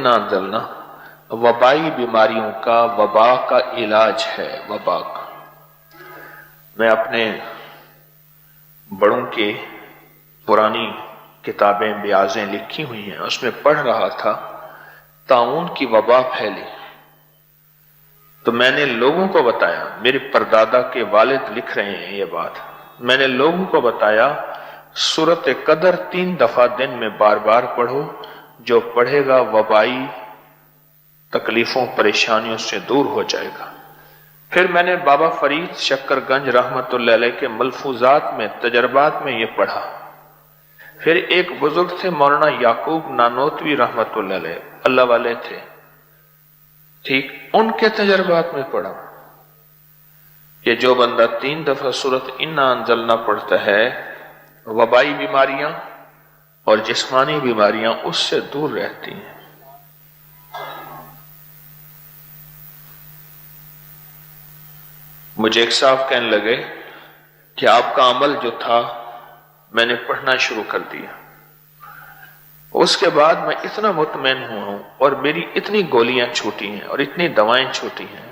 इन्ना अंज़लना वबाई बीमारियों का, वबा का इलाज है, वबा का। मैं अपने बड़ों के पुरानी किताबें ब्याजें लिखी हुई हैं, उसमें पढ़ रहा था ताउन की वबा फैली तो मैंने लोगों को बताया, मेरे परदादा के वालिद लिख रहे हैं ये बात, मैंने लोगों को बताया सूरत कदर 3 दफा दिन में बार बार पढ़ो, जो पढ़ेगा वबाई तकलीफों परेशानियों से दूर हो जाएगा। फिर मैंने बाबा फरीद शक्करगंज रहमतुल्लाह अलैह के मलफूजात में, तजर्बात में ये पढ़ा। फिर एक बुजुर्ग थे मौलाना याकूब नानोतवी रहमतुल्लाह अलैह, अल्लाह वाले थे, ठीक, उनके तजर्बात में पढ़ा कि जो बंदा 3 दफा सूरत इन्ना अंज़लना पढ़ता है, वबाई बीमारियां और जिस्मानी बीमारियां उससे दूर रहती हैं। मुझे एक साहब कहने लगे कि आपका अमल जो था मैंने पढ़ना शुरू कर दिया, उसके बाद मैं इतना मुतमैन हुआ हूं और मेरी इतनी गोलियां छूटी हैं और इतनी दवाएं छूटी हैं